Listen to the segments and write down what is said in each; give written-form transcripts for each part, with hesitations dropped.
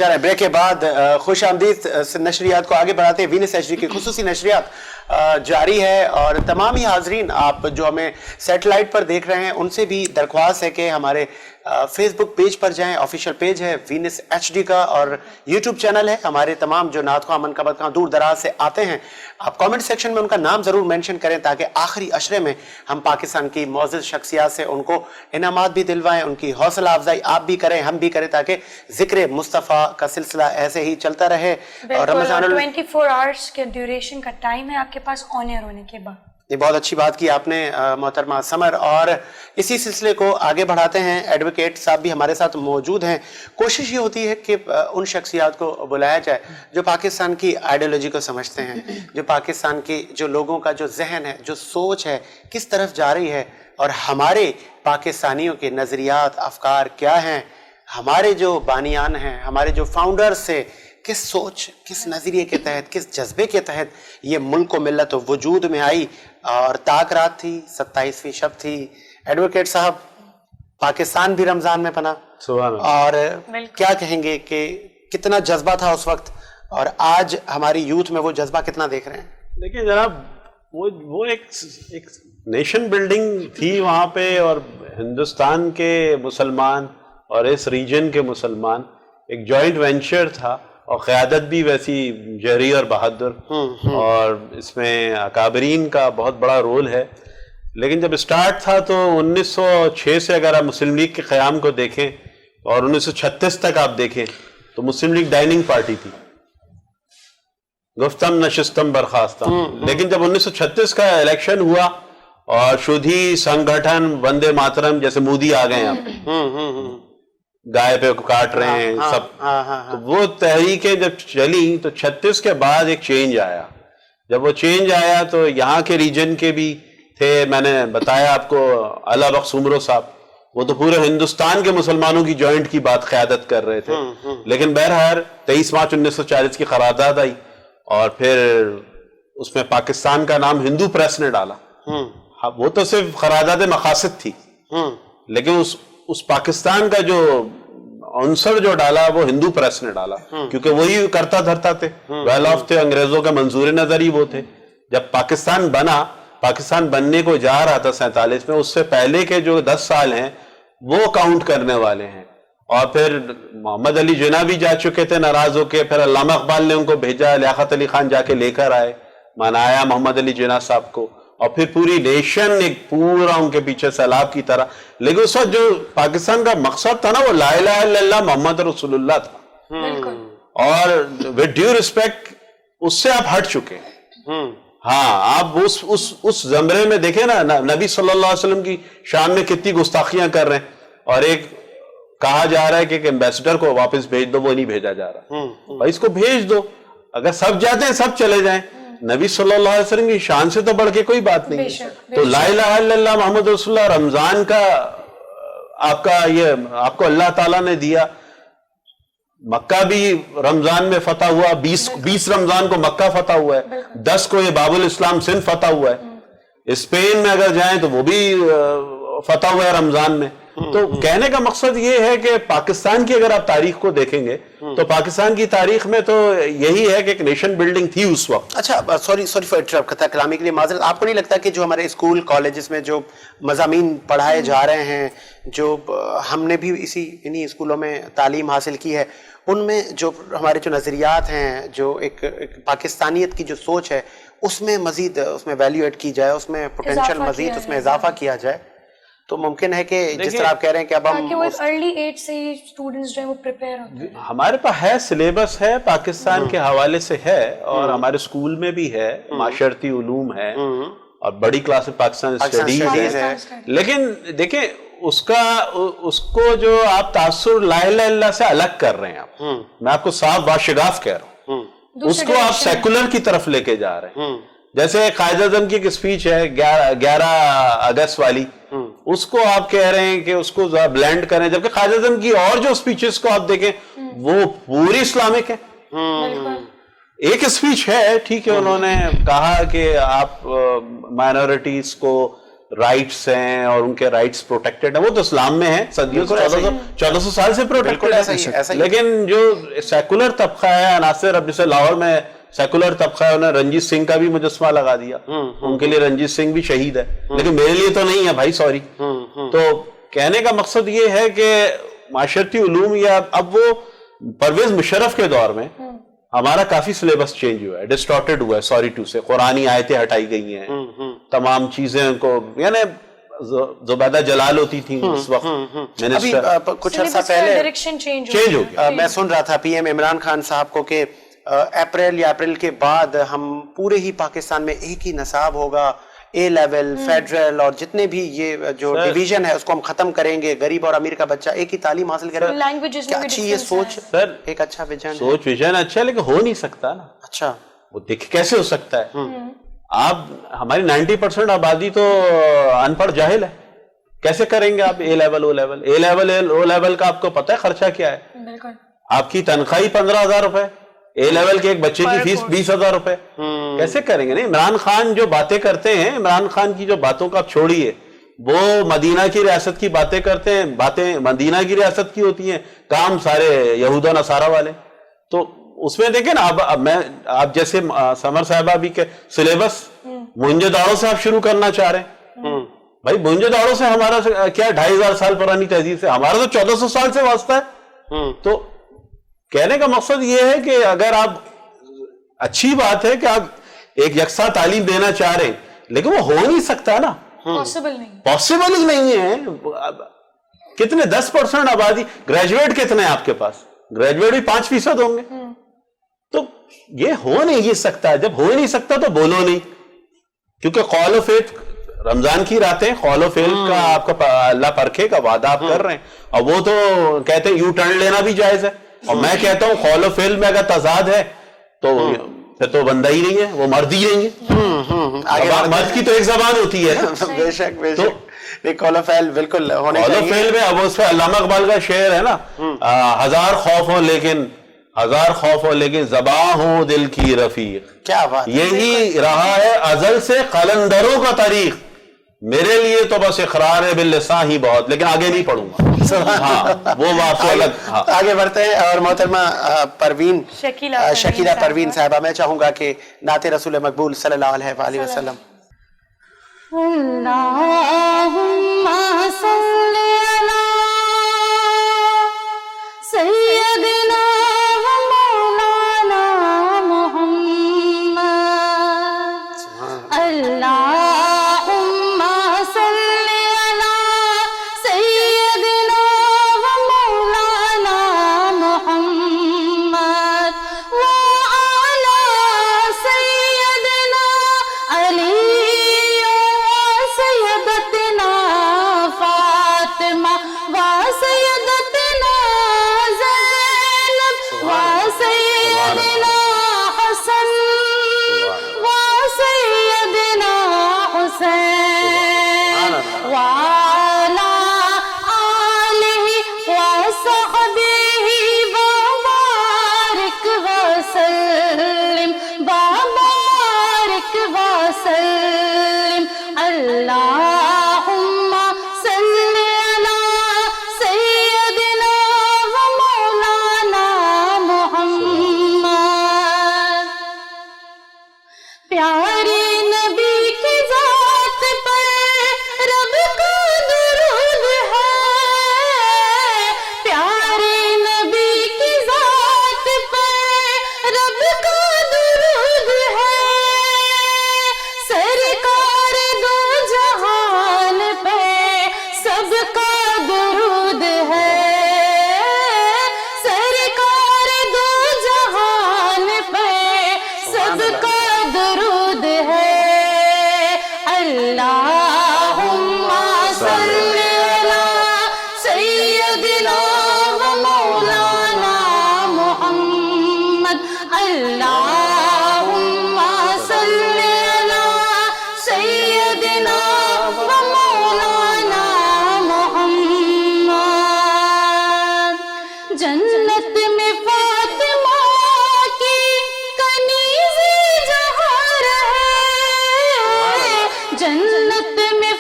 چلیں بریک کے بعد خوش آمدید نشریات کو آگے بڑھاتے ہیں. وینس ایچ ڈی کی خصوصی نشریات جاری ہے اور تمام ہی حاضرین آپ جو ہمیں سیٹلائٹ پر دیکھ رہے ہیں ان سے بھی درخواست ہے کہ ہمارے فیس بک پیج پر جائیں. آفیشیل پیج ہے وینس ایچ ڈی کا اور یوٹیوب چینل ہے. ہمارے تمام جو نعت خواہ منقبت خواہ دور دراز سے آتے ہیں آپ کامنٹ سیکشن میں ان کا نام ضرور مینشن کریں تاکہ آخری عشرے میں ہم پاکستان کی معزز شخصیات سے ان کو انعامات بھی دلوائیں, ان کی حوصلہ افزائی آپ بھی کریں ہم بھی کریں تاکہ ذکر مصطفیٰ کا سلسلہ ایسے ہی چلتا رہے. اور رمضان 24 آورز کے ڈیوریشن کا ٹائم ہے آپ کے پاس آن ایئر ہونے کے بعد. یہ بہت اچھی بات کی آپ نے محترمہ سمر, اور اسی سلسلے کو آگے بڑھاتے ہیں. ایڈوکیٹ صاحب بھی ہمارے ساتھ موجود ہیں. کوشش یہ ہوتی ہے کہ ان شخصیات کو بلایا جائے جو پاکستان کی آئیڈیالوجی کو سمجھتے ہیں, جو پاکستان کی جو لوگوں کا جو ذہن ہے, جو سوچ ہے کس طرف جا رہی ہے اور ہمارے پاکستانیوں کے نظریات افکار کیا ہیں, ہمارے جو بانیان ہیں, ہمارے جو فاؤنڈرز سے کس سوچ کس نظریے کے تحت کس جذبے کے تحت یہ ملک و ملت وجود میں آئی. اور تاک رات تھی 27ویں شب تھی. ایڈوکیٹ صاحب پاکستان بھی رمضان میں پناہ, اور کیا کہیں گے کہ کتنا جذبہ تھا اس وقت اور آج ہماری یوتھ میں وہ جذبہ کتنا دیکھ رہے ہیں؟ دیکھیں جناب وہ ایک نیشن بلڈنگ تھی وہاں پہ, اور ہندوستان کے مسلمان اور اس ریجن کے مسلمان ایک جوائنٹ وینچر تھا, اور قیادت بھی ویسی جری اور بہادر, اور اس میں اکابرین کا بہت بڑا رول ہے. لیکن جب اسٹارٹ تھا تو 1906 سے اگر آپ مسلم لیگ کے قیام کو دیکھیں اور 1936 تک آپ دیکھیں تو مسلم لیگ ڈائننگ پارٹی تھی, گفتم نشستم برخاستم. لیکن جب 1936 کا الیکشن ہوا اور شودھی سنگھٹن وندے ماترم جیسے مودی آ گئے آپ گائے پہ کاٹ رہے ہیں سب, تو وہ تحریکیں جب چلی تو 36 کے بعد ایک چینج آیا. جب وہ چینج آیا تو یہاں کے ریجن کے بھی تھے, میں نے بتایا آپ کو اللہ بخش عمرو صاحب, وہ تو پورے ہندوستان کے مسلمانوں کی جوائنٹ کی بات قیادت کر رہے تھے. لیکن بہرحال 23 مارچ 1940 کی قرارداد آئی اور پھر اس میں پاکستان کا نام ہندو پریس نے ڈالا. وہ تو صرف قرارداد مقاصد تھی, لیکن اس پاکستان کا جو عنصر جو ڈالا وہ ہندو پریس نے ڈالا, کیونکہ وہی کرتا دھرتا تھے, ویل آف تھے, انگریزوں کا منظور نظر ہی وہ تھے. جب پاکستان بنا, پاکستان بننے کو جا رہا تھا 47 میں, اس سے پہلے کے جو 10 سال ہیں وہ کاؤنٹ کرنے والے ہیں. اور پھر محمد علی جناح بھی جا چکے تھے ناراض ہو کے, پھر علامہ اقبال نے ان کو بھیجا, لیاقت علی خان جا کے لے کر آئے, منایا محمد علی جناح صاحب کو, اور پھر پوری نیشن ایک پورا ان کے پیچھے سیلاب کی طرح. لیکن اس وقت جو پاکستان کا مقصد تھا نا وہ لا الہ الا اللہ محمد رسول اللہ تھا, اور ود ڈیو ریسپیکٹ اس سے آپ ہٹ چکے ہیں. ہاں آپ اس زمرے میں دیکھیں نا, نبی صلی اللہ علیہ وسلم کی شان میں کتنی گستاخیاں کر رہے ہیں, اور ایک کہا جا رہا ہے کہ ایک ایمبیسڈر کو واپس بھیج دو, وہ نہیں بھیجا جا رہا. بھائی اس کو بھیج دو, اگر سب جاتے ہیں سب چلے جائیں. نبی صلی اللہ علیہ وسلم کی شان سے تو بڑھ کے کوئی بات نہیں ہے. تو لا الہ الا اللہ محمد رسول اللہ رمضان کا آپ کو اللہ تعالیٰ نے دیا. مکہ بھی رمضان میں فتح ہوا, 20 رمضان کو مکہ فتح ہوا ہے, 10 کو یہ باب الاسلام سندھ فتح ہوا ہے. اسپین میں اگر جائیں تو وہ بھی فتح ہوا ہے رمضان میں. تو کہنے کا مقصد یہ ہے کہ پاکستان کی اگر آپ تاریخ کو دیکھیں گے تو پاکستان کی تاریخ میں تو یہی ہے کہ ایک نیشن بلڈنگ تھی اس وقت. اچھا سوری فار انٹرپٹ کرتا کلامی کے لیے معذرت. آپ کو نہیں لگتا کہ جو ہمارے اسکول کالجز میں جو مضامین پڑھائے جا رہے ہیں, جو ہم نے بھی انہی اسکولوں میں تعلیم حاصل کی ہے, ان میں جو ہمارے جو نظریات ہیں, جو ایک پاکستانیت کی جو سوچ ہے, اس میں مزید اس میں ویلیو ایڈ کی جائے, اس میں پوٹینشیل مزید اس میں اضافہ کیا جائے, تو ممکن ہے کہ جس طرح آپ کہہ رہے ہیں کہ اب ہم وہ ارلی ایج سے ہی اسٹوڈنٹس جو ہیں وہ پریپیئر ہوتے ہیں. ہمارے پاس ہے سلیبس ہے, پاکستان کے حوالے سے ہے, اور ہمارے اسکول میں بھی ہے, معاشرتی علوم ہے, اور بڑی کلاس میں پاکستان اسٹڈیز ہے. لیکن دیکھیں اس کو جو آپ تاثر لا الہ الا اللہ سے الگ کر رہے ہیں, آپ میں آپ کو صاف باشگاف کہہ رہا ہوں, اس کو آپ سیکولر کی طرف لے کے جا رہے ہیں. جیسے قائد اعظم کی ایک اسپیچ ہے 11 اگست والی, اس کو آپ کہہ رہے ہیں کہ اس کو بلینڈ کریں, جبکہ قائد اعظم کی اور جو اسپیچز کو آپ دیکھیں وہ پوری اسلامک ہے. ایک اسپیچ ہے ٹھیک ہے, انہوں نے کہا کہ آپ مائنورٹیز کو رائٹس ہیں اور ان کے رائٹس پروٹیکٹڈ ہیں, وہ تو اسلام میں ہیں صدیوں سے, 1400 سال سے پروٹیکٹڈ ہے. لیکن جو سیکولر طبقہ ہے عناصر, اب جیسے لاہور میں سیکولر طبقہ ہے, انہیں رنجیت سنگھ کا بھی مجسمہ لگا دیا, ان کے لیے رنجیت سنگھ بھی شہید ہے, لیکن میرے لیے تو نہیں ہے بھائی, سوری. تو کہنے کا مقصد یہ ہے کہ معاشرتی علوم, یا اب وہ پرویز مشرف کے دور میں ہمارا کافی سلیبس چینج ہوا ہے, ڈسٹارٹڈ ہوا ہے, سوری ٹو سے. قرآنی آیتیں ہٹائی گئی ہیں, تمام چیزیں کو, یعنی زبیدہ جلال ہوتی تھیں اس وقت منسٹر, کچھ عرصہ پہلے ڈائریکشن چینج ہو گیا. میں سن رہا تھا پی ایم عمران خان صاحب کو کہ اپریل کے بعد ہم پورے ہی پاکستان میں ایک ہی نصاب ہوگا, اے لیول, فیڈرل, اور جتنے بھی یہ جو ڈویژن ہے اس کو ہم ختم کریں گے, غریب اور امیر کا بچہ ایک ہی تعلیم حاصل کرے. لینگویجز میں بھی اچھی یہ سوچ, سر ایک اچھا ویژن, سوچ ویژن اچھا ہے, لیکن ہو نہیں سکتا نا. اچھا وہ دیکھ کیسے ہو سکتا ہے؟ آپ ہماری 90% آبادی تو ان پڑھ جاہل ہے, کیسے کریں گے آپ اے لیول او لیول؟ اے لیول او لیول کا آپ کو پتہ ہے خرچہ کیا ہے؟ بالکل. آپ کی تنخواہ 15,000 روپے, اے لیول کے ایک بچے کی فیس 20,000 روپے, کیسے کریں گے؟ نہیں, عمران خان جو باتیں کرتے ہیں, عمران خان کی جو باتوں کا آپ چھوڑیے, وہ مدینہ کی ریاست کی باتیں کرتے ہیں, باتیں مدینہ کی ریاست کی ہوتی ہیں, کام سارے یہود و نصارہ والے. تو اس میں دیکھیں نا, آپ جیسے سمر صاحبہ بھی کہ سلیبس موہنجو داڑو سے آپ شروع کرنا چاہ رہے ہیں. بھائی موہنجو داڑو سے ہمارا کیا 2,500 سال پرانی تہذیب سے, ہمارا تو 1,400 سال سے واسطہ ہے. تو کہنے کا مقصد یہ ہے کہ اگر آپ, اچھی بات ہے کہ آپ ایک یکساں تعلیم دینا چاہ رہے ہیں, لیکن وہ ہو نہیں سکتا نا, پاسبل ہی نہیں ہے. کتنے 10% آبادی, گریجویٹ کتنے ہیں آپ کے پاس؟ گریجویٹ بھی 5% ہوں گے. تو یہ ہو نہیں سکتا. جب ہو نہیں سکتا تو بولو نہیں, کیونکہ قول و فعل, رمضان کی راتیں قول و فعل کا آپ کا اللہ پرکھے کا وعدہ آپ کر رہے ہیں, اور وہ تو کہتے ہیں یو ٹرن لینا بھی جائز ہے, اور میں کہتا ہوں قول و فعل میں اگر تضاد ہے تو پھر تو بندہ ہی نہیں ہے, وہ مرد ہی نہیں ہے. مرد کی تو ایک زبان ہوتی ہے. بے شک بے شک, قول و فعل بالکل ہونے چاہیے. قول و فعل میں اب اس پہ علامہ اقبال کا شعر ہے نا, ہزار خوف ہو لیکن زباں ہو دل کی رفیق. کیا بات, یہی رہا ہے ازل سے قلندروں کا طریق, میرے لیے تو بس اقرار باللسان ہی بہت, لیکن آگے نہیں پڑھوں گا. ہاں وہ بات تو الگ. آگے بڑھتے ہیں. اور محترمہ پروین, شکیلہ پروین صاحبہ, میں چاہوں گا کہ نعت رسول مقبول صلی اللہ علیہ وآلہ وسلم. اللہم صلی علی سیدنا و مولانا محمد. اللہم صلی علی سیدنا و مولانا محمد وعلی سیدنا علی سیدتنا فاطمہ وسیدتنا زینب وسیدنا حسن وسیدنا حسین وعلی آلہ وصحبہ وبارک وسلم وبارک وسلم. اللہم صلی علی سیدنا و مولانا محمد. پیارے نبی کی ذات پر رب کا درود ہے, پیارے نبی کی ذات پر رب کا درود ہے, سرکار دو جہان پہ سب کا درود ہے, سرکار دو جہان پہ سب کا درود ہے. اللہم صلی علی سیدنا و مولانا محمد. اللہم صلی علی سیدنا و مولانا محمد. جنت میں فاطمہ کی کنیز جہاں رہے, جنت میں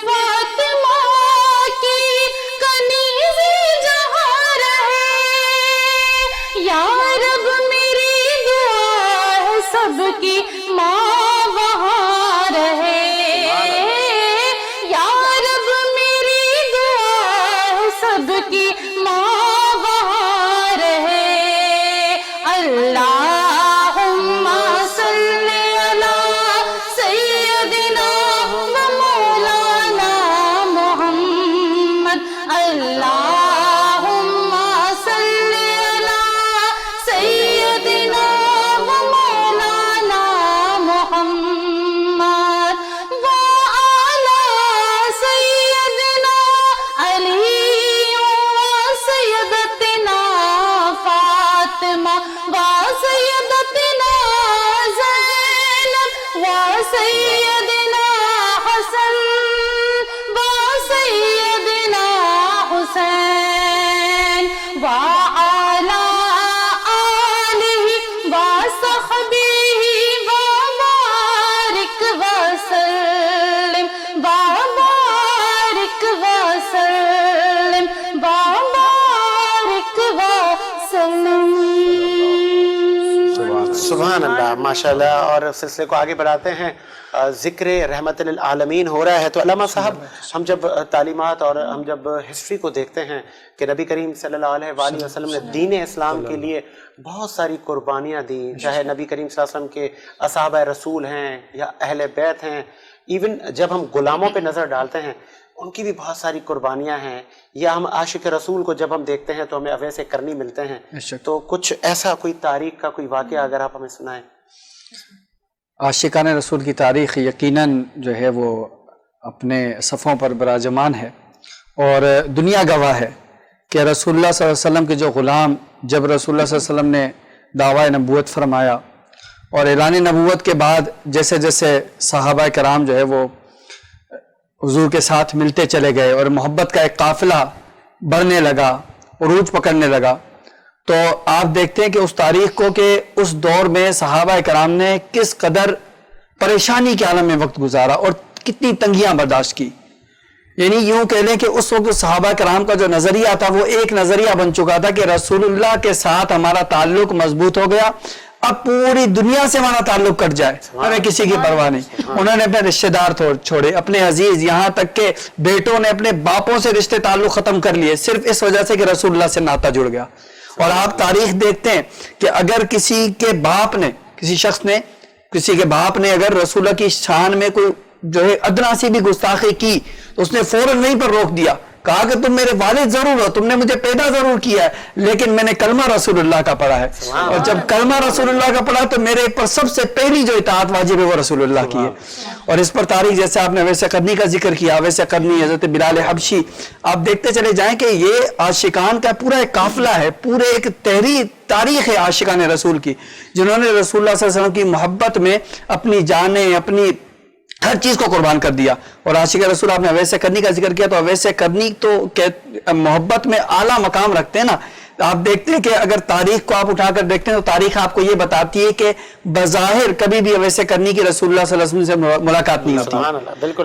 सबकी माँ वहाँ रहे। या रब मेरी दुआ है सबकी माँ वहाँ रहे। अल्लाहुम्मा सल्ली अला सय्यदिना व मौलाना मुहम्मद। अल्लाहुम्मा सल्ली अला सय्यदिना व मौलाना मुहम्मद व अला सय्यदिना अली व सय्यदतिना फातिमा व सय्यदतिना ज़ैनब व सय्यदिना हसन व सय्यदिना हुसैन व अला आलिहि व सहबिहि व बारिक व सल्लिम व बारिक व सल्लिम व बारिक व सल्लिम। सुभान अल्लाह, माशाल्लाह। और सिलसिले को आगे बढ़ाते हैं, ज़िक्र रहमत लिल आलमीन हो रहा है। तो अल्लामा साहब, हम जब तालीमात और हम जब हिस्ट्री को देखते हैं कि नबी करीम सल्लल्लाहु अलैहि वसल्लम ने दीन इस्लाम के लिए बहुत सारी कुर्बानियाँ दी, चाहे नबी करीम सल्लल्लाहु अलैहि वसल्लम के असहाबा रसूल हैं या अहले बैत हैं, इवन जब हम गुलामों पे नज़र डालते हैं उनकी भी बहुत सारी कुर्बानियाँ हैं, या हम आशिक रसूल को जब हम देखते हैं तो हमें अवैसे करनी मिलते हैं। तो कुछ ऐसा कोई तारीख का कोई वाक़या अगर आप हमें सुनाएं। आशिकान रसूल की तारीख़ यकीनन जो है वो अपने सफ़ों पर बराजमान है, और दुनिया गवाह है कि रसूलुल्लाह सल्लल्लाहु अलैहि वसल्लम के जो ग़ुलाम, जब रसूलुल्लाह सल्लल्लाहु अलैहि वसल्लम ने दावा नबूवत फरमाया और ऐलान नबूवत के बाद जैसे जैसे सहाबा कराम जो है वो हुजूर के साथ मिलते चले गए और मोहब्बत का एक काफ़िला बढ़ने लगा, उरूज पकड़ने लगा, तो आप देखते हैं कि उस तारीख को कि उस दौर में सहाबा कराम ने किस कदर परेशानी के आलम में वक्त गुजारा और कितनी तंगियां बर्दाश्त की। यानी यूं कह लें कि उस वक्त सहाबा कराम का जो नजरिया था वो एक नजरिया बन चुका था कि रसूलुल्लाह के साथ हमारा ताल्लुक मजबूत हो गया, अब पूरी दुनिया से हमारा ताल्लुक कट जाए, हमें किसी की परवाह नहीं। उन्होंने अपने रिश्तेदार छोड़े, अपने अजीज, यहाँ तक के बेटों ने अपने बापों से रिश्ते ताल्लुक खत्म कर लिए, सिर्फ इस वजह से कि रसूलुल्लाह से नाता जुड़ गया। और आप तारीख देखते हैं कि अगर किसी के बाप ने, किसी शख्स ने, किसी के बाप ने अगर रसूलुल्लाह की शान में कोई जो है अदना सी भी गुस्ताखी की तो उसने फौरन वहीं पर रोक दिया, कहा कि तुम मेरे वालिद जरूर हो, तुमने मुझे पैदा जरूर किया है, लेकिन मैंने कलमा रसूलुल्लाह का पढ़ा है, और जब कलमा रसूलुल्लाह का पढ़ा तो मेरे पर सबसे पहली जो इताअत वाजिब है वो रसूलुल्लाह की है। और इस पर तारीख जैसे आपने वैसे करनी का जिक्र किया, वैसे करनी हजरत बिलाल हबशी, आप देखते चले जाएं कि ये आशिकान का पूरा एक काफिला है, पूरे एक तारीख है आशिकान रसूल की, जिन्होंने रसूलुल्लाह सल्लल्लाहु अलैहि वसल्लम की मोहब्बत में अपनी जानें, अपनी हर चीज को कुर्बान कर दिया। और आशिक रसूल, आपने वैसे करनी का जिक्र किया, तो वैसे करनी तो मोहब्बत में आला मकाम रखते हैं ना। आप देखते हैं कि अगर तारीख को आप उठाकर देखते हैं तो तारीख आपको ये बताती है कि बज़ाहिर कभी भी वैसे करनी की रसूलुल्लाह सल्लल्लाहु अलैहि वसल्लम से मुलाकात नहीं होती,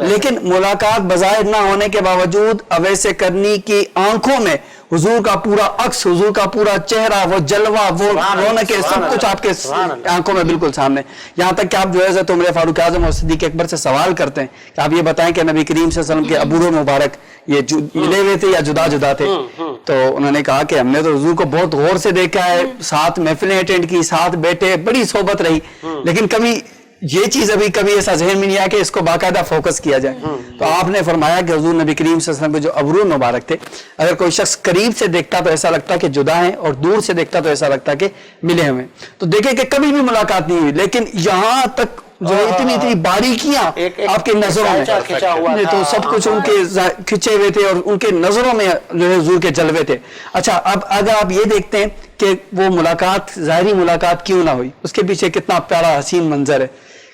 लेकिन मुलाकात बज़ाहिर ना होने के बावजूद अवैसे करनी की आंखों में हुजूर का पूरा अक्स, हुजूर का पूरा चेहरा, वो जलवा, वो रौनक, सब कुछ आपके आंखों में बिल्कुल सामने। यहाँ तक कि आप जो है उमर फारूक आजम और सिद्दीक अकबर से सवाल करते हैं कि आप ये बताएं कि नबी करीम सल्लल्लाहु अलैहि वसल्लम के अबूर मुबारक ये मिले हुए थे या जुदा जुदा थे? तो उन्होंने कहा कि हमने तो हुजूर को बहुत गौर से देखा है, साथ महफिलें अटेंड की, साथ बैठे, बड़ी सोहबत रही, लेकिन कभी ये चीज अभी कभी ऐसा ज़हन में नहीं आया कि इसको बाकायदा फोकस किया जाए। तो आपने फरमाया कि हुजूर नबी करीम सल्लल्लाहु अलैहि वसल्लम के जो अबरूर मुबारक थे, अगर कोई शख्स करीब से देखता तो ऐसा लगता कि जुदा है, और दूर से देखता तो ऐसा लगता कि मिले हुए। तो देखे कि कभी भी मुलाकात नहीं हुई, लेकिन यहाँ तक जो इतनी बारीकियां आपकी नजरों में, नहीं तो सब कुछ उनके खिंचे हुए थे और उनके नजरों में जो है हुजूर के जलवे थे। अच्छा, अब अगर आप ये देखते हैं कि वो मुलाकात, ज़ाहिरी मुलाकात क्यों ना हुई, उसके पीछे कितना प्यारा हसीन मंजर है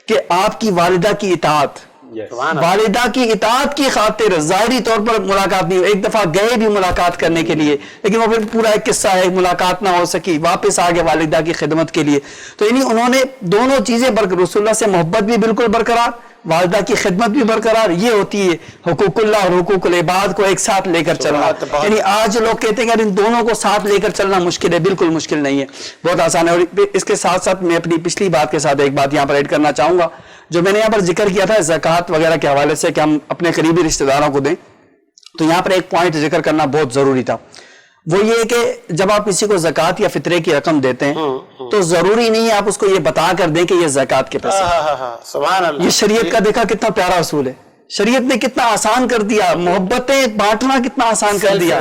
कि आपकी वालिदा की इताअत, والدہ کی اطاعت کی خاطر ظاہری طور پر ملاقات نہیں ہوئی، ایک دفعہ گئے بھی ملاقات کرنے کے لیے، لیکن وہ پھر پورا ایک قصہ ہے، ملاقات نہ ہو سکی، واپس آگے والدہ کی خدمت کے لیے. تو یعنی انہوں نے دونوں چیزیں رسول اللہ سے محبت بھی بالکل برقرار، والدہ کی خدمت بھی برقرار. یہ ہوتی ہے حقوق اللہ اور حقوق العباد کو ایک ساتھ لے کر چلنا. یعنی آج لوگ کہتے ہیں کہ ان دونوں کو ساتھ لے کر چلنا مشکل ہے. بالکل مشکل نہیں ہے، بہت آسان ہے. اور اس کے ساتھ ساتھ میں اپنی پچھلی بات کے ساتھ ایک بات یہاں پر ایڈ کرنا چاہوں گا، جو میں نے یہاں پر ذکر کیا تھا زکوٰۃ وغیرہ کے حوالے سے کہ ہم اپنے قریبی رشتہ داروں کو دیں. تو یہاں پر ایک پوائنٹ ذکر کرنا بہت ضروری تھا، وہ یہ کہ جب آپ کسی کو زکوٰۃ یا فطرے کی رقم دیتے ہیں تو ضروری نہیں ہے آپ اس کو یہ بتا کر دیں کہ یہ زکوٰۃ کے پیسے. سبحان اللہ. یہ شریعت کا دیکھا کتنا پیارا اصول ہے، شریعت نے کتنا آسان کر دیا، محبتیں بانٹنا کتنا آسان کر دیا.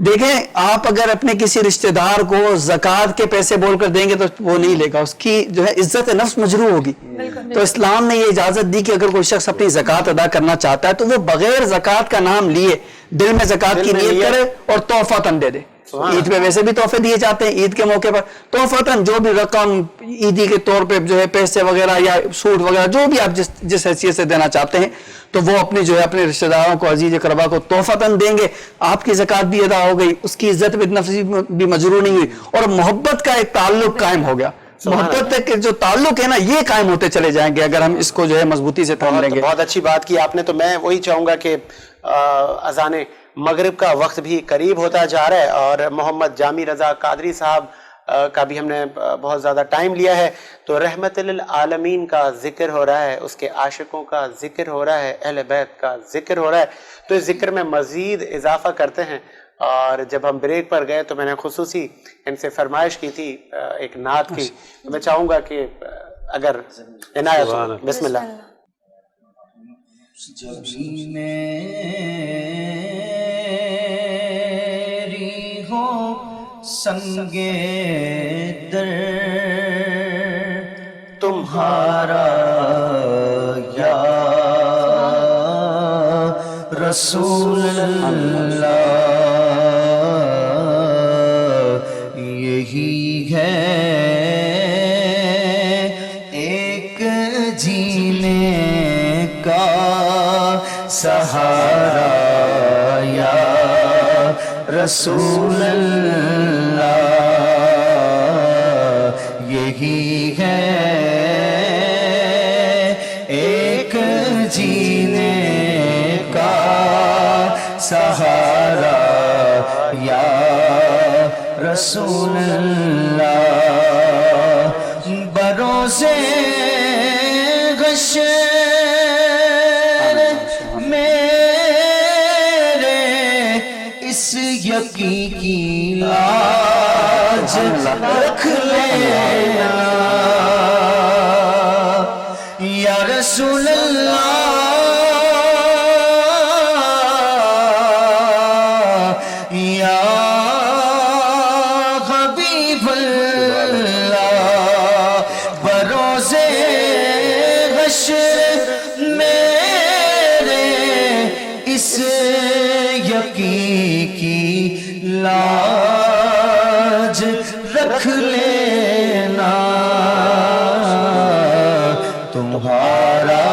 دیکھیں آپ اگر اپنے کسی رشتہ دار کو زکوٰۃ کے پیسے بول کر دیں گے تو وہ نہیں لے گا، اس کی جو ہے عزت نفس مجروح ہوگی. تو اسلام نے یہ اجازت دی کہ اگر کوئی شخص اپنی زکوٰۃ ادا کرنا چاہتا ہے تو وہ بغیر زکوٰۃ کا نام لیے دل میں زکوٰۃ کی نیت کرے اور تحفتاً دے دے. عید پہ ویسے بھی تحفے دیے جاتے ہیں، عید کے موقع پر تحفتاً جو بھی رقم عیدی کے طور پہ جو ہے پیسے وغیرہ یا سوٹ وغیرہ جو بھی آپ جس حیثیت سے دینا چاہتے ہیں تو وہ اپنی جو ہے اپنے رشتہ داروں کو عزیز اقربا کو تحفتاً دیں گے. آپ کی زکوٰۃ بھی ادا ہو گئی، اس کی عزت نفسی بھی مجروح نہیں ہوئی اور محبت کا ایک تعلق قائم ہو گیا. محبت کے جو تعلق ہے نا یہ قائم ہوتے چلے جائیں گے اگر ہم اس کو جو ہے مضبوطی سے تھام لیں گے. بہت اچھی بات کی آپ نے. تو میں وہی چاہوں گا کہ اذان مغرب کا وقت بھی قریب ہوتا جا رہا ہے اور محمد جامی رضا قادری صاحب کا بھی ہم نے بہت زیادہ ٹائم لیا ہے. تو رحمت للعالمین کا ذکر ہو رہا ہے، اس کے عاشقوں کا ذکر ہو رہا ہے، اہل بیت کا ذکر ہو رہا ہے. تو اس ذکر میں مزید اضافہ کرتے ہیں. اور جب ہم بریک پر گئے تو میں نے خصوصی ان سے فرمائش کی تھی ایک نعت کی. تو میں چاہوں گا کہ اگر عنایت ہو. بسم اللہ. جبھی میری ہو سنگے در تمہارا یا رسول اللہ، یہی ہے ایک جینے کا سہارا یا رسول اللہ، یہی ہے ایک جینے کا سہارا یا رسول اللہ. بروزے حشر یقین کی لاج رکھ لینا یا رسول اللہ، یا حبیب اللہ. بروزے حشر میرے اس یقین کی لاج رکھ لینا، تمہارا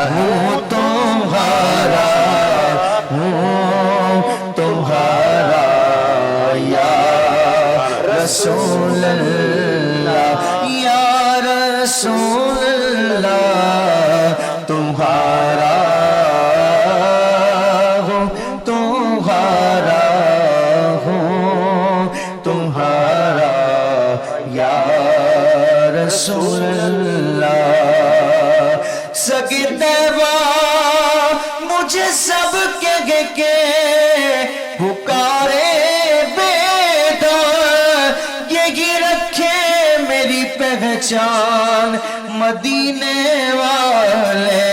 ہوں تمہارا ہوں تمہارا یا رسول اللہ، یا رسول اللہ. تمہارا رسول اللہ. سگدیوا مجھے سب کہہ کے پکارے بیدار، یہی رکھے میری پہچان مدینے والے.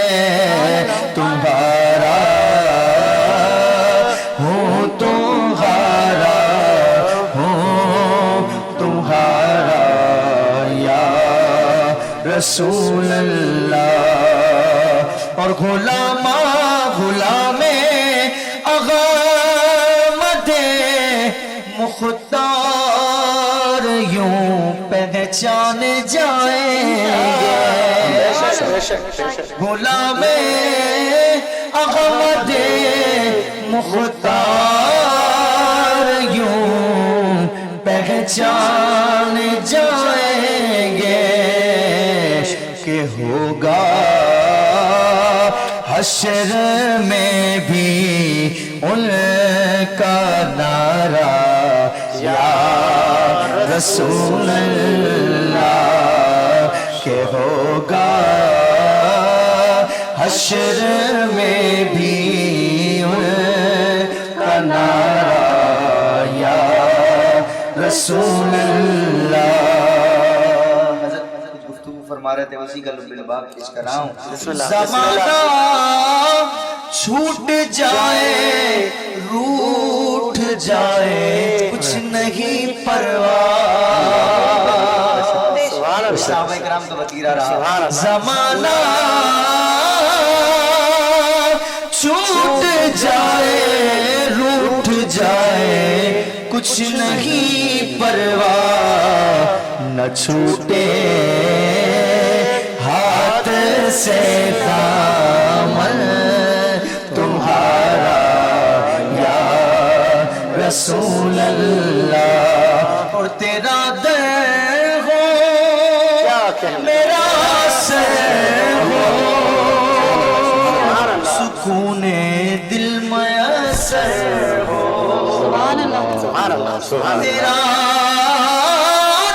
تمہارا ہوں تمہارا ہوں تمہارا رسول اللہ. اور غلام اغامد مختار यूं पहचान जाएंगे गुलाम अहमद मुख्तार यूं पहचान जाएंगे कि होगा हश्र में भी उनका नारा या रसूल अल्लाह के होगा हश्र में भी उनका नारा या रसूल अल्लाह। हज़रत गुफ्तगू फरमा रहे थे, उसी का लुब्बे पेश कर रहा हूँ। ज़माना छूट जाए रूठ जाए कुछ नहीं परवाह, साहबा इकराम का वतीरा रहा। ज़माना छूट जाए रूठ जाए कुछ नहीं परवाह, न छूटे हाथ से दामन तुम्हारा या रसूल अल्लाह। और तेरा दर हो मेरा सर हो सुकूने दिल मयसर हो। तेरा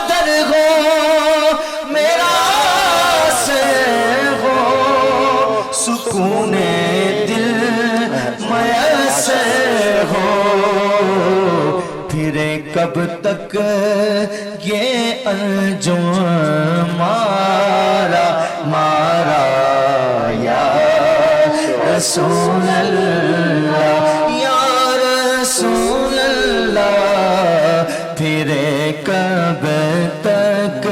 दर हो मेरा सर हो सुकूने दिल मयसर हो। फिर कब तक ये अंजुम मारा मारा या रसूल अल्लाह या रसूल अल्लाह। फिर कब तक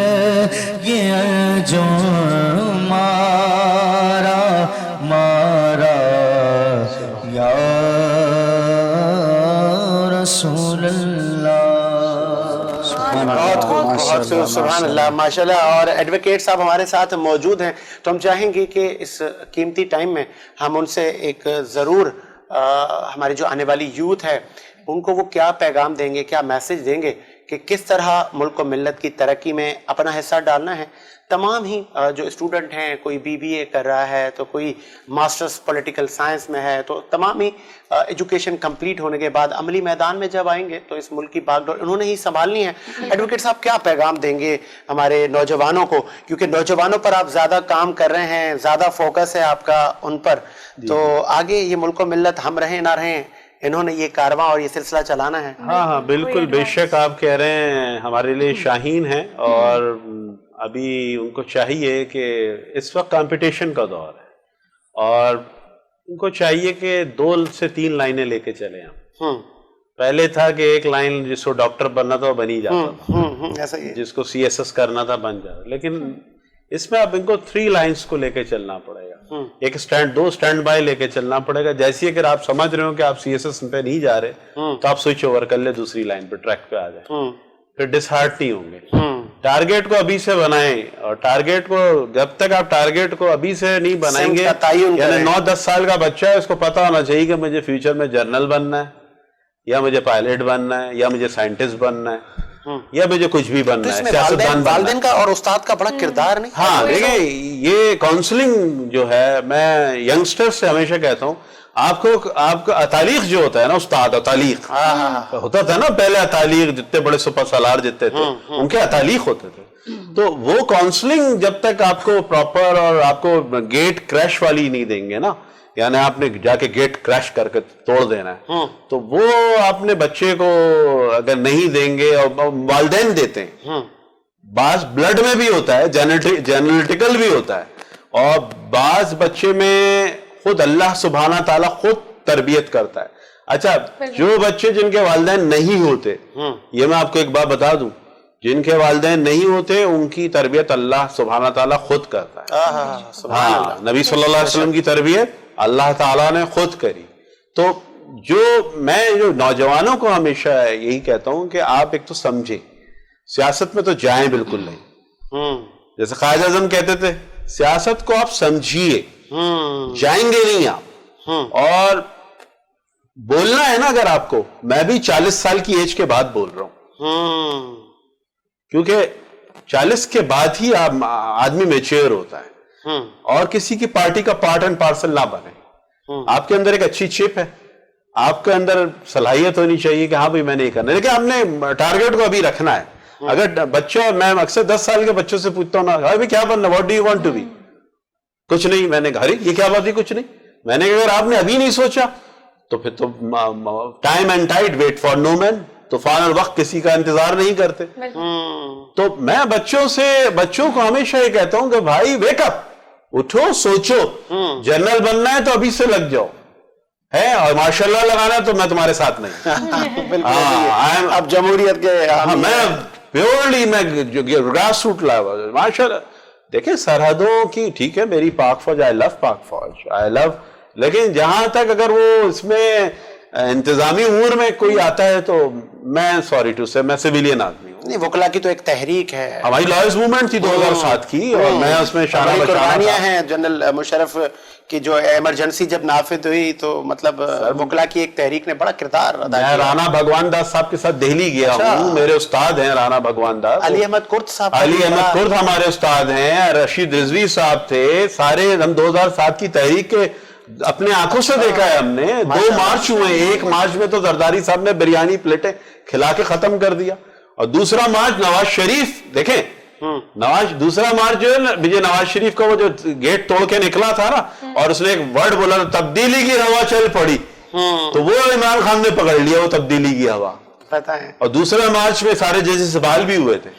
ये अंजुम मारा मारा या रसूल अल्लाह। बहुत खूब, बहुत खूब, सुभान अल्लाह, माशाल्लाह। और एडवोकेट साहब हमारे साथ मौजूद हैं, तो हम चाहेंगे कि इस कीमती टाइम में हम उनसे एक ज़रूर हमारी जो आने वाली यूथ है उनको वो क्या पैगाम देंगे, क्या मैसेज देंगे कि किस तरह मुल्क को मिल्लत की तरक्की में अपना हिस्सा डालना है। तमाम ही जो स्टूडेंट हैं, कोई BBA कर रहा है तो कोई मास्टर्स पॉलिटिकल साइंस में है, तो तमाम ही एजुकेशन कंप्लीट होने के बाद अमली मैदान में जब आएंगे तो इस मुल्क की बागडोर उन्होंने ही संभालनी है। एडवोकेट साहब क्या पैगाम देंगे हमारे नौजवानों को, क्योंकि नौजवानों पर आप ज़्यादा काम कर रहे हैं, ज़्यादा फोकस है आपका उन पर, तो आगे ये मुल्क को मिल्लत हम रहें ना रहें इन्होंने ये कारवां और ये सिलसिला चलाना है। हाँ हाँ बिल्कुल, बेशक आप कह रहे हैं हमारे लिए शाहीन है, और अभी उनको चाहिए कि इस वक्त कंपटीशन का दौर है और उनको चाहिए कि 2 से 3 लाइनें लेके चले हम। पहले था कि एक लाइन जिसको डॉक्टर बनना था वो बन ही जाता था, ऐसा ही है। जिसको CSS करना था बन जाता, लेकिन इसमें अब इनको 3 लाइंस को लेके चलना पड़ेगा। एक स्टैंड 2 स्टैंड बाय लेके चलना पड़ेगा। जैसे अगर आप समझ रहे हो कि आप CSS पे नहीं जा रहे तो आप स्विच ओवर कर ले, दूसरी लाइन पे ट्रैक पे आ जाए, फिर डिसहार्ट नहीं होंगे। टारगेट को अभी से बनाएं, और टारगेट को जब तक आप टारगेट को अभी से नहीं बनाएंगे, यानी 9-10 साल का बच्चा है उसको पता होना चाहिए कि मुझे फ्यूचर में जर्नल बनना है, या मुझे पायलट बनना है, या मुझे साइंटिस्ट बनना है, या मुझे कुछ भी बनना है, सियासतदान बनना है। वालिदैन का और उस्ताद का बड़ा किरदार नहीं? हाँ देखिए, ये काउंसलिंग जो है, मैं यंगस्टर्स से हमेशा कहता हूँ, आपका अतालीक जो होता है ना, उस्ताद अतालीक होता था ना पहले, अतालीक जितने बड़े सुपर सलार जितने थे उनके अतालीक होते थे। तो वो काउंसलिंग जब तक आपको प्रॉपर, और आपको गेट क्रैश वाली नहीं देंगे ना, यानी आपने जाके गेट क्रैश करके तोड़ देना है, तो वो आपने बच्चे को अगर नहीं देंगे, और वालिदैन देते हैं, बाज ब्लड में भी होता है, जेनेटिकल भी होता है, और बाज बच्चे में खुद अल्लाह सुब्हाना ताला खुद तरबियत करता है। अच्छा, जो बच्चे जिनके वालिदैन नहीं होते, ये मैं आपको एक बात बता दूं, जिनके वालिदैन नहीं होते उनकी तरबियत अल्लाह सुब्हाना ताला खुद करता है। हाँ, नबी सल्लल्लाहु अलैहि वसल्लम की तरबियत अल्लाह ताला ने खुद करी। तो जो नौजवानों को हमेशा यही कहता हूं कि आप एक तो सियासत में तो जाएं बिल्कुल नहीं। जैसे कायद आज़म कहते थे, सियासत को आप समझिए, जाएंगे नहीं आप। और बोलना है ना अगर आपको, मैं भी 40 साल की एज के बाद बोल रहा हूं, क्योंकि 40 के बाद ही आदमी मैच्योर होता है और किसी की पार्टी का पार्ट एंड पार्सल ना बने। आपके अंदर एक अच्छी चिप है, आपके अंदर सलाहियत होनी चाहिए कि हाँ भाई मैंने ये करना है, लेकिन हमने टारगेट को अभी रखना है। अगर बच्चों, मैं अक्सर 10 साल के बच्चों से पूछता हूँ ना, भाई क्या बनना, what do you want to be? कुछ नहीं। मैंने कहा ये क्या बात है, कुछ नहीं। मैंने कहा अगर आपने अभी नहीं सोचा तो फिर तो time and tide wait for no man, तूफान और वक्त किसी का इंतजार नहीं करते। तो मैं बच्चों को हमेशा ये कहता हूं कि भाई वेक अप, उठो, सोचो। जनरल बनना है तो अभी से लग जाओ, है, और माशाल्लाह लगाना है तो मैं तुम्हारे साथ नहीं। बिल्कुल। अब जमहूरियत के मैं प्योरली मैं ग्रास रूट लेवल माशाल्लाह। देखिए सरहदों की, ठीक है मेरी पाक फौज, आई लव पाक फौज, आई लव, लेकिन जहां तक अगर वो इसमें इंतजामी उमूर में कोई आता है तो मैं सॉरी टू से, मैं सिविलियन आदमी हूँ। नहीं, वकला की तो एक तहरीक है, हमारी लॉयर्स मूवमेंट थी 2007 की, और मैं उसमें शाना बशाना कुर्बानियां हैं। जनरल मुशर्रफ की जो इमरजेंसी जब नाफिज हुई तो मतलब वकला की एक तहरीक ने बड़ा किरदार अदा किया। मैं राणा भगवान दास साहब के साथ दिल्ली गया हूँ, मेरे उस्ताद हैं राणा भगवान दास। अली अहमद कुर्द साहब, अली अहमद कुर्द हमारे उस्ताद हैं, रशीद रिजवी साहब थे, सारे हम 2007 की तहरीक के अपने आंखों से देखा है हमने। 2 मार्च हुए, 1 मार्च में तो जरदारी साहब ने बिरयानी प्लेटें खिला के खत्म कर दिया, और दूसरा मार्च नवाज शरीफ, देखें दूसरा मार्च जो है ना, विजय नवाज शरीफ का वो जो गेट तोड़ के निकला था ना, और उसने एक वर्ड बोला, तब्दीली की हवा चल पड़ी, तो वो इमरान खान ने पकड़ लिया वो तब्दीली की हवा, पता है। और दूसरे मार्च में सारे जजेस बहाल भी हुए थे।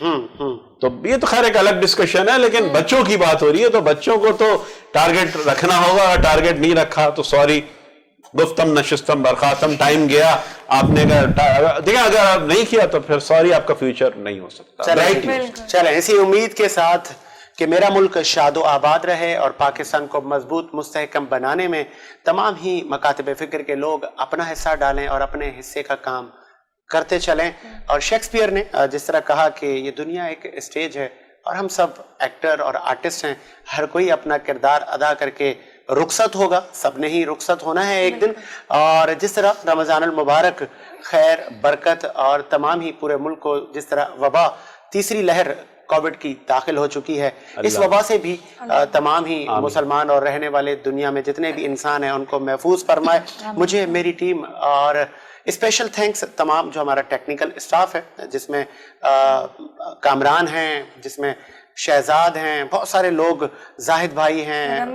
तो ये तो खैर एक अलग डिस्कशन है, लेकिन बच्चों की बात हो रही है, तो बच्चों को तो टारगेट रखना होगा। टारगेट नहीं रखा तो सॉरी, गुफ्तम नशिस्तम बरखास्तम, टाइम गया। आपने देखिए अगर आप नहीं किया तो फिर सॉरी, आपका फ्यूचर नहीं हो सकता। चलें इसी उम्मीद के साथ कि मेरा मुल्क शादो आबाद रहे और पाकिस्तान को मजबूत मुस्तहकम बनाने में तमाम ही मकातब फिक्र के लोग अपना हिस्सा डालें और अपने हिस्से का काम करते चलें। और शेक्सपियर ने जिस तरह कहा कि ये दुनिया एक स्टेज है और हम सब एक्टर और आर्टिस्ट हैं, हर कोई अपना किरदार अदा करके रुखसत होगा, सबने ही रुखसत होना है एक दिन। और जिस तरह रमज़ानुल मुबारक खैर, बरकत और तमाम ही पूरे मुल्क को जिस तरह वबा, तीसरी लहर कोविड की दाखिल हो चुकी है, इस वबा से भी तमाम ही मुसलमान और रहने वाले दुनिया में जितने भी इंसान हैं उनको महफूज फरमाए। मुझे, मेरी टीम और स्पेशल थैंक्स तमाम जो हमारा टेक्निकल स्टाफ है, जिसमें कामरान हैं, जिसमें शहजाद हैं, बहुत सारे लोग, जाहिद भाई हैं,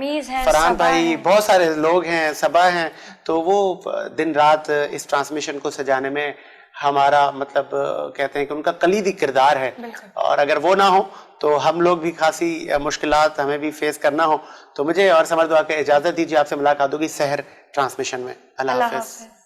फरहान भाई, बहुत सारे लोग हैं, सबा हैं, तो वो दिन रात इस ट्रांसमिशन को सजाने में हमारा मतलब कहते हैं कि उनका कलीदी किरदार है। और अगर वो ना हो तो हम लोग भी खासी मुश्किलात हमें भी फेस करना हो। तो मुझे और समर दुआ के इजाज़त दीजिए, आपसे मुलाकात होगी सहर ट्रांसमिशन में। अल्लाह हाफ़िज़।